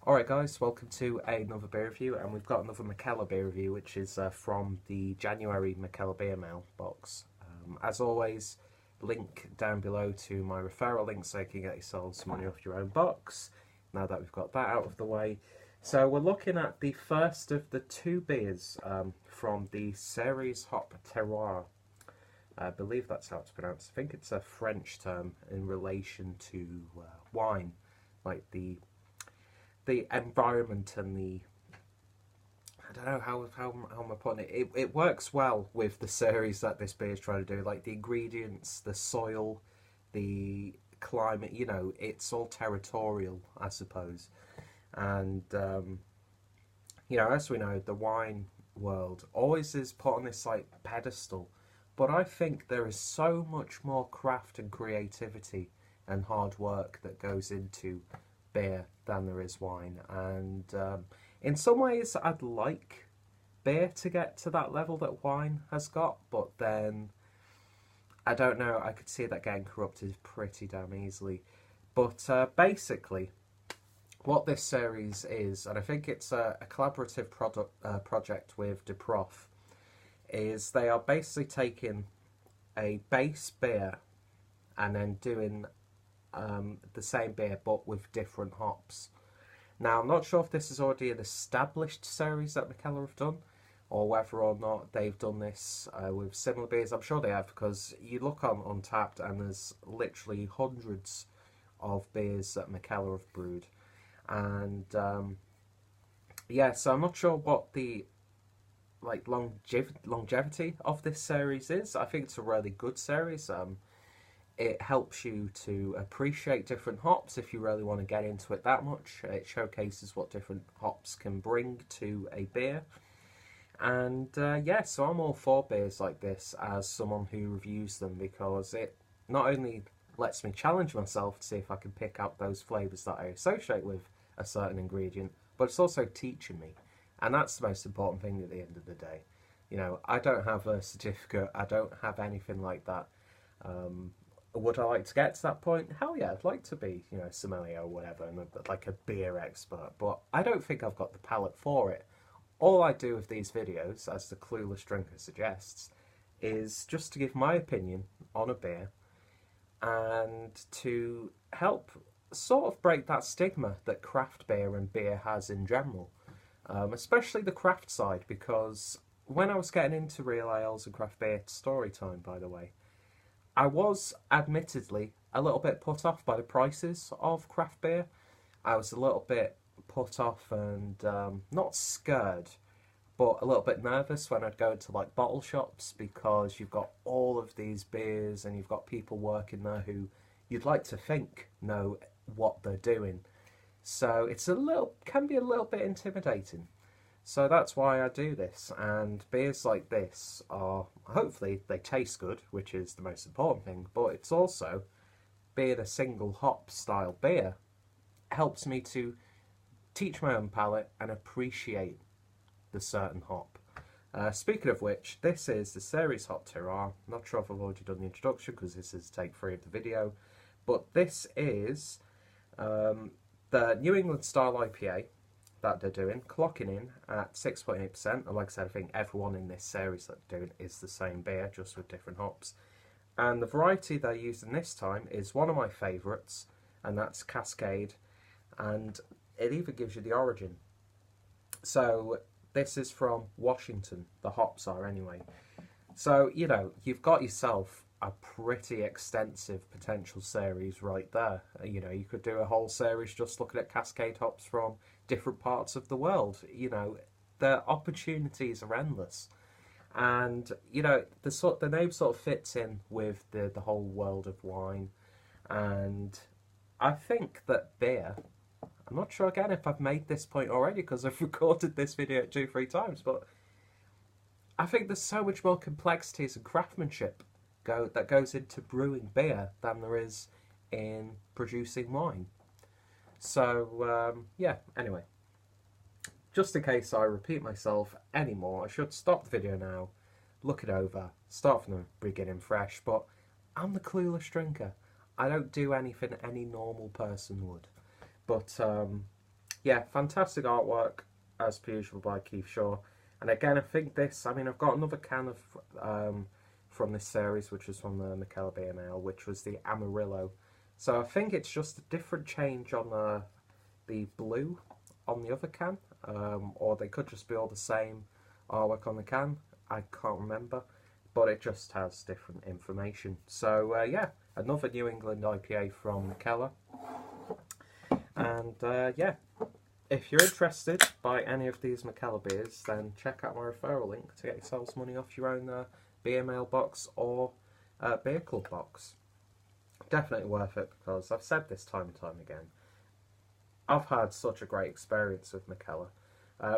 Alright guys, welcome to another beer review, and we've got another Mikkeller beer review, which is from the January Mikkeller beer mail box. As always, link down below to my referral link so you can get yourselves money off your own box, now that we've got that out of the way. So we're looking at the first of the two beers from the series hop Terroir. I believe that's how it's pronounced. I think it's a French term in relation to wine, like the environment and the, I don't know how am I putting it. It works well with the series that this beer is trying to do, like the ingredients, the soil, the climate, you know, it's all territorial, I suppose. And you know, as we know, the wine world always is put on this like pedestal, but I think there is so much more craft and creativity and hard work that goes into beer than there is wine. And in some ways I'd like beer to get to that level that wine has got, but then I don't know, I could see that getting corrupted pretty damn easily. But basically what this series is, and I think it's a collaborative project with De Prof, is they are basically taking a base beer and then doing the same beer but with different hops. Now, I'm not sure if this is already an established series that Mikkeller have done, or whether or not they've done this with similar beers. I'm sure they have, because you look on Untapped and there's literally hundreds of beers that Mikkeller have brewed. And yeah, so I'm not sure what the longevity of this series is. I think it's a really good series. It helps you to appreciate different hops if you really want to get into it that much. It showcases what different hops can bring to a beer. And yeah, so I'm all for beers like this as someone who reviews them, because it not only lets me challenge myself to see if I can pick out those flavours that I associate with a certain ingredient, but it's also teaching me. And that's the most important thing at the end of the day. You know, I don't have a certificate, I don't have anything like that. Would I like to get to that point? Hell yeah, I'd like to be, you know, a sommelier or whatever, and like a beer expert, but I don't think I've got the palate for it. All I do with these videos, as the Clueless Drinker suggests, is just to give my opinion on a beer and to help sort of break that stigma that craft beer and beer has in general, especially the craft side, because when I was getting into real ales and craft beer, story time by the way, I was admittedly a little bit put off by the prices of craft beer. I was a little bit put off and not scared, but a little bit nervous when I'd go to like bottle shops, because you've got all of these beers and you've got people working there who you'd like to think know what they're doing. So it's can be a little bit intimidating. So that's why I do this, and beers like this are, hopefully they taste good, which is the most important thing, but it's also, being a single hop style beer, helps me to teach my own palate and appreciate the certain hop. Speaking of which, this is the series hop Terroir. Not sure if I've already done the introduction, because this is take 3 of the video, but this is the New England style IPA that they're doing, clocking in at 6.8%. And like I said, I think everyone in this series that they're doing is the same beer, just with different hops. And the variety they're using this time is one of my favourites, and that's Cascade. And it even gives you the origin. So this is from Washington, the hops are anyway. So, you know, you've got yourself a pretty extensive potential series right there. You know, you could do a whole series just looking at Cascade hops from different parts of the world. You know, the opportunities are endless. And, you know, the name sort of fits in with the whole world of wine. And I think that beer, I'm not sure again if I've made this point already, because I've recorded this video 2-3 times, but I think there's so much more complexities and craftsmanship that goes into brewing beer than there is in producing wine. So yeah, anyway, just in case I repeat myself anymore, I should stop the video now, look it over, start from the beginning fresh. But I'm the Clueless Drinker. I don't do anything any normal person would. But Yeah, fantastic artwork as per usual by Keith Shaw. And again, I think this. I mean, I've got another can of from this series, which was from the Mikkeller BML, which was the Amarillo. So I think it's just a different change on the blue on the other can, or they could just be all the same artwork on the can. I can't remember, but it just has different information. So yeah, another New England IPA from Mikkeller. And yeah, if you're interested by any of these Mikkeller beers, then check out my referral link to get yourselves money off your own BML box or beer club box. Definitely worth it, because I've said this time and time again. I've had such a great experience with Mikkeller.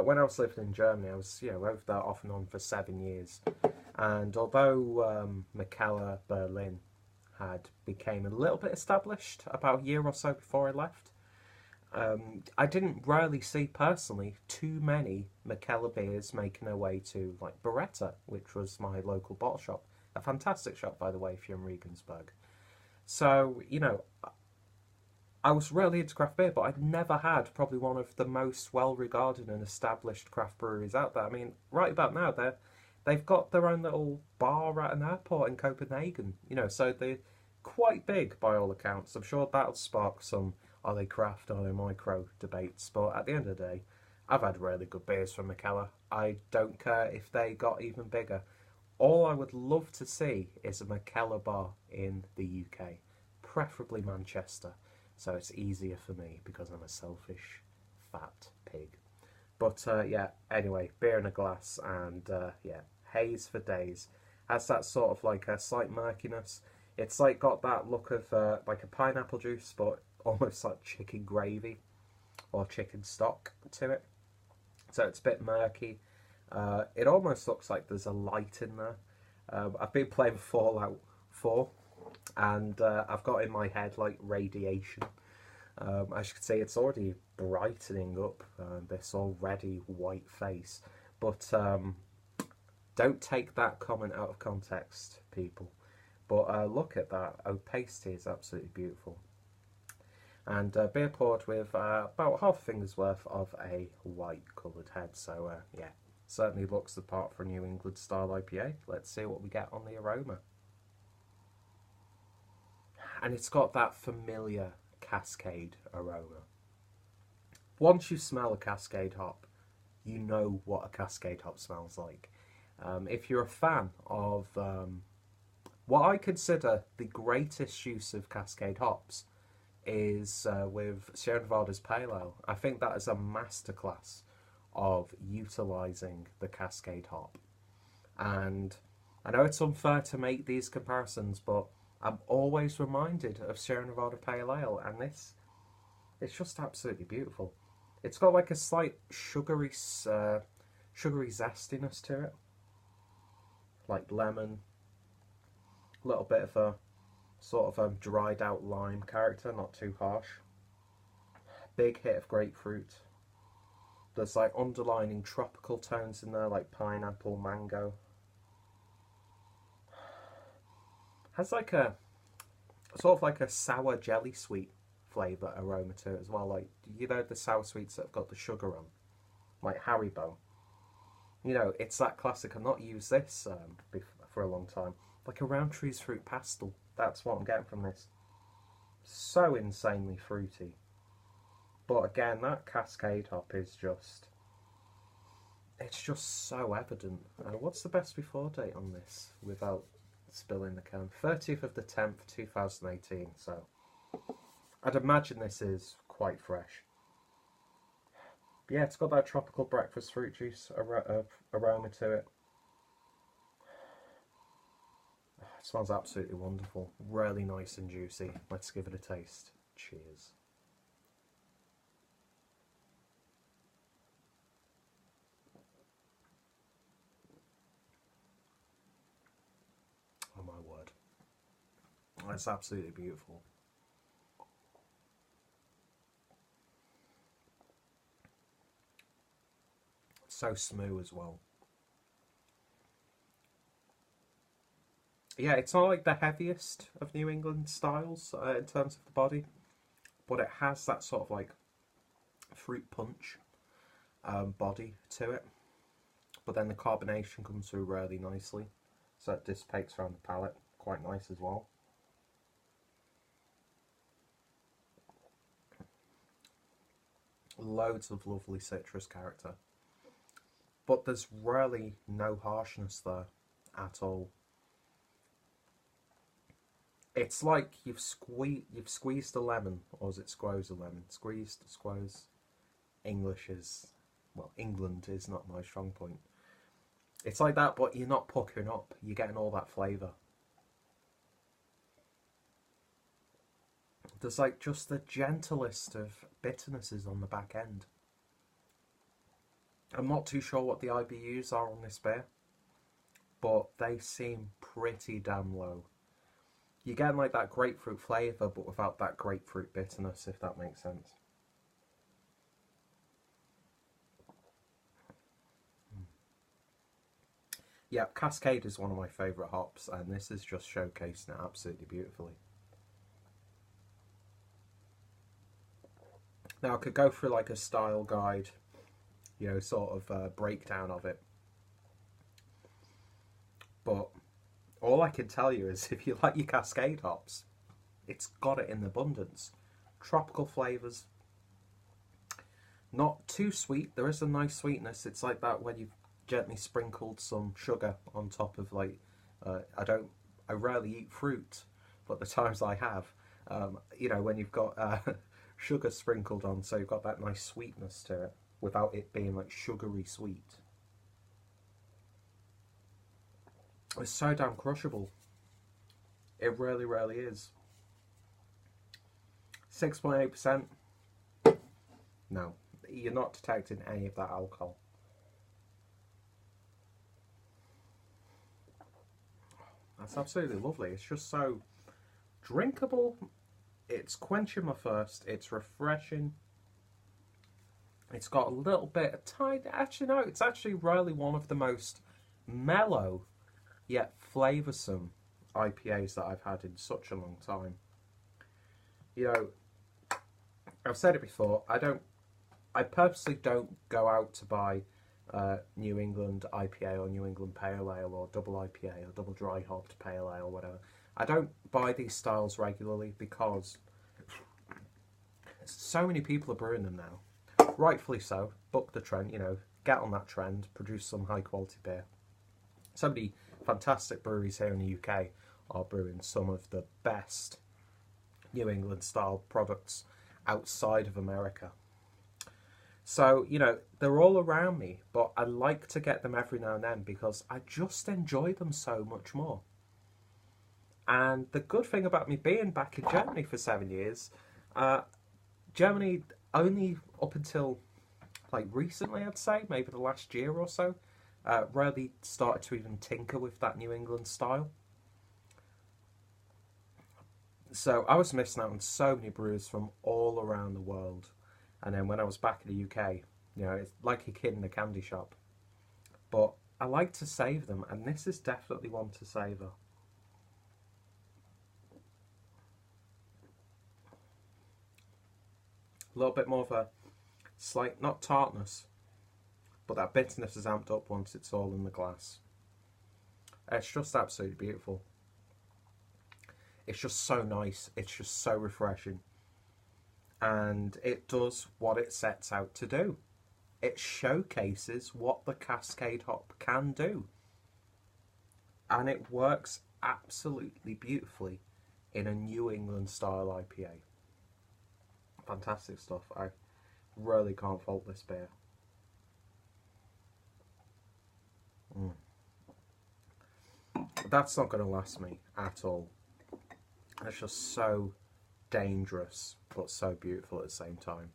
When I was living in Germany, I was over there off and on for 7 years, and although Mikkeller Berlin had became a little bit established about a year or so before I left, I didn't really see personally too many Mikkeller beers making their way to like Beretta, which was my local bottle shop. A fantastic shop, by the way, if you're in Regensburg. So, I was really into craft beer, but I'd never had probably one of the most well-regarded and established craft breweries out there. I mean, right about now, they've got their own little bar at an airport in Copenhagen, so they're quite big by all accounts. I'm sure that'll spark some are they craft, are they micro debates, but at the end of the day, I've had really good beers from Mikkeller. I don't care if they got even bigger. All I would love to see is a Mikkeller bar in the UK, preferably Manchester, so it's easier for me because I'm a selfish, fat pig. But yeah, anyway, beer in a glass, and yeah, haze for days. Has that sort of like a slight murkiness. It's like got that look of like a pineapple juice, but almost like chicken gravy or chicken stock to it. So it's a bit murky. It almost looks like there's a light in there. I've been playing Fallout 4, and I've got in my head like radiation. As you can see, it's already brightening up this already white face. But don't take that comment out of context, people. But look at that. Opacity is absolutely beautiful. And beer poured with about half a finger's worth of a white coloured head. So yeah, certainly looks the part for a New England style IPA. Let's see what we get on the aroma. And it's got that familiar Cascade aroma. Once you smell a Cascade hop, you know what a Cascade hop smells like. If you're a fan of what I consider the greatest use of Cascade hops, is with Sierra Nevada's Pale Ale. I think that is a masterclass of utilising the Cascade hop. And I know it's unfair to make these comparisons, but I'm always reminded of Sierra Nevada Pale Ale, and this, it's just absolutely beautiful. It's got like a slight sugary zestiness to it, like lemon, a little bit of a sort of dried out lime character, not too harsh. Big hit of grapefruit. There's like underlining tropical tones in there, like pineapple, mango. Has like a sort of like a sour jelly sweet flavour aroma to it as well, like the sour sweets that have got the sugar on, like Haribo. It's that classic. I've not used this for a long time. Like a Roundtree's fruit pastel. That's what I'm getting from this. So insanely fruity. But again, that Cascade hop is just... it's just so evident. What's the best before date on this without spilling the can? 30th of the 10th, 2018. So I'd imagine this is quite fresh. But yeah, it's got that tropical breakfast fruit juice aroma to it. It smells absolutely wonderful. Really nice and juicy. Let's give it a taste. Cheers. Oh my word. That's absolutely beautiful. So smooth as well. Yeah, it's not like the heaviest of New England styles in terms of the body, but it has that sort of like fruit punch body to it, but then the carbonation comes through really nicely, so it dissipates around the palate quite nice as well. Loads of lovely citrus character, but there's really no harshness there at all. It's like you've squeezed a lemon, or is it squoze a lemon? Squeezed, squoze. English is, well, England is not my strong point. It's like that, but you're not puckering up. You're getting all that flavour. There's like just the gentlest of bitternesses on the back end. I'm not too sure what the IBUs are on this beer, but they seem pretty damn low. You're getting like that grapefruit flavour, but without that grapefruit bitterness, if that makes sense. Yeah, Cascade is one of my favourite hops, and this is just showcasing it absolutely beautifully. Now I could go through like a style guide, you know, sort of breakdown of it. But all I can tell you is if you like your Cascade hops, it's got it in abundance. Tropical flavours, not too sweet. There is a nice sweetness. It's like that when you've gently sprinkled some sugar on top of like, I rarely eat fruit, but the times I have, you know, when you've got sugar sprinkled on, so you've got that nice sweetness to it without it being like sugary sweet. It's so damn crushable. It really, really is. 6.8%. No, you're not detecting any of that alcohol. That's absolutely lovely. It's just so drinkable. It's quenching my thirst. It's refreshing. It's got a little bit of tiny. Actually, no, it's actually really one of the most mellow yet flavoursome IPAs that I've had in such a long time. You know, I've said it before. I purposely don't go out to buy New England IPA or New England Pale Ale or double IPA or double dry hopped Pale Ale or whatever. I don't buy these styles regularly because so many people are brewing them now. Rightfully so. Buck the trend, you know, get on that trend, produce some high quality beer. So many fantastic breweries here in the UK are brewing some of the best New England style products outside of America. So, you know, they're all around me, but I like to get them every now and then because I just enjoy them so much more. And the good thing about me being back in Germany for 7 years, Germany only up until like recently, I'd say, maybe the last year or so, really started to even tinker with that New England style. So I was missing out on so many brewers from all around the world. And then when I was back in the UK, you know, it's like a kid in a candy shop. But I like to save them, and this is definitely one to savour. A little bit more of a slight, not tartness, but that bitterness is amped up once it's all in the glass. It's just absolutely beautiful. It's just so nice. It's just so refreshing. And it does what it sets out to do. It showcases what the Cascade hop can do. And it works absolutely beautifully in a New England style IPA. Fantastic stuff. I really can't fault this beer. That's not going to last me at all. It's just so dangerous, but so beautiful at the same time.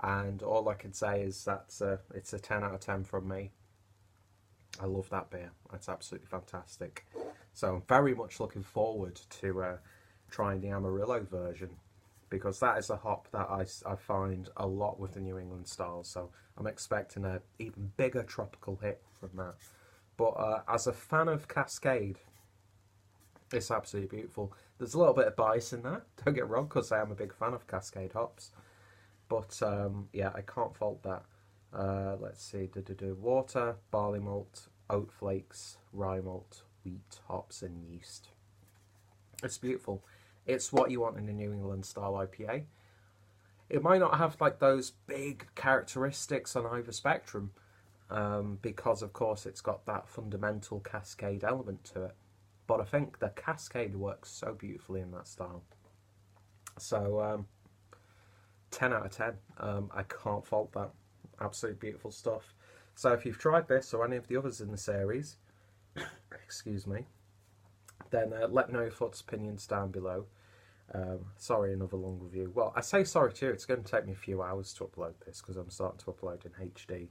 And all I can say is that it's a 10 out of 10 from me. I love that beer. It's absolutely fantastic. So I'm very much looking forward to trying the Amarillo version, because that is a hop that I find a lot with the New England styles. So I'm expecting an even bigger tropical hit from that. But as a fan of Cascade, it's absolutely beautiful. There's a little bit of bias in that, don't get wrong, because I am a big fan of Cascade hops. But yeah, I can't fault that. Let's see, water, barley malt, oat flakes, rye malt, wheat, hops, and yeast. It's beautiful. It's what you want in a New England style IPA. It might not have like those big characteristics on either spectrum, because of course it's got that fundamental Cascade element to it. But I think the Cascade works so beautifully in that style. So 10 out of 10. I can't fault that. Absolutely beautiful stuff. So if you've tried this or any of the others in the series, excuse me, then let me know your thoughts, opinions down below. Sorry, another long review. Well, I say sorry too. It's going to take me a few hours to upload this because I'm starting to upload in HD.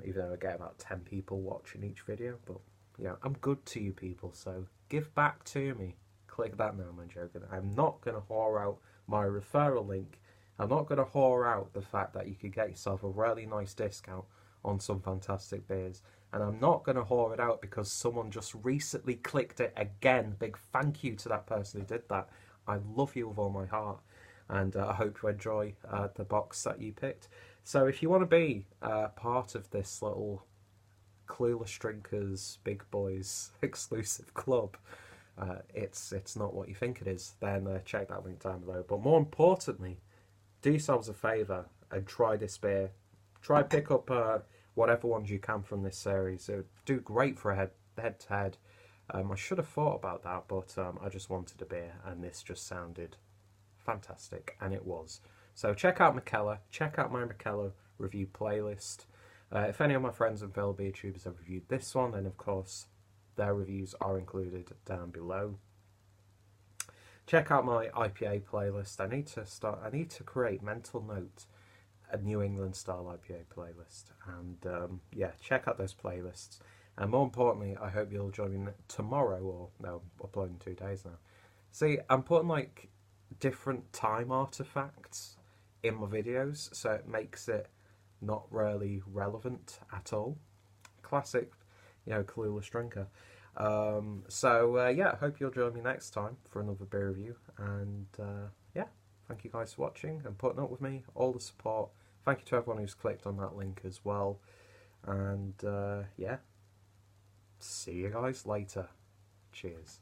Even though I get about 10 people watching each video, but yeah, I'm good to you people, so give back to me. Click that. No, I'm joking. I'm not going to whore out my referral link. I'm not going to whore out the fact that you could get yourself a really nice discount on some fantastic beers. And I'm not going to whore it out because someone just recently clicked it again. Big thank you to that person who did that. I love you with all my heart. And I hope you enjoy the box that you picked. So if you want to be part of this little Clueless Drinkers Big Boys exclusive club, it's not what you think it is, then check that link down below. But more importantly, do yourselves a favour and try this beer. Try pick up whatever ones you can from this series. It would do great for a head-to-head. I should have thought about that, but I just wanted a beer, and this just sounded fantastic, and it was. So check out Mikkeller. Check out my Mikkeller review playlist. If any of my friends and fellow beer tubers have reviewed this one, then of course their reviews are included down below. Check out my IPA playlist. I need to create, mental note, a New England style IPA playlist. And yeah, check out those playlists. And more importantly, I hope you'll join me tomorrow, or no, uploading 2 days now. See, I'm putting like different time artifacts in my videos, so it makes it not really relevant at all. Classic, clueless drinker. So yeah, I hope you'll join me next time for another beer review. And yeah, thank you guys for watching and putting up with me, all the support. Thank you to everyone who's clicked on that link as well. And yeah, see you guys later. Cheers.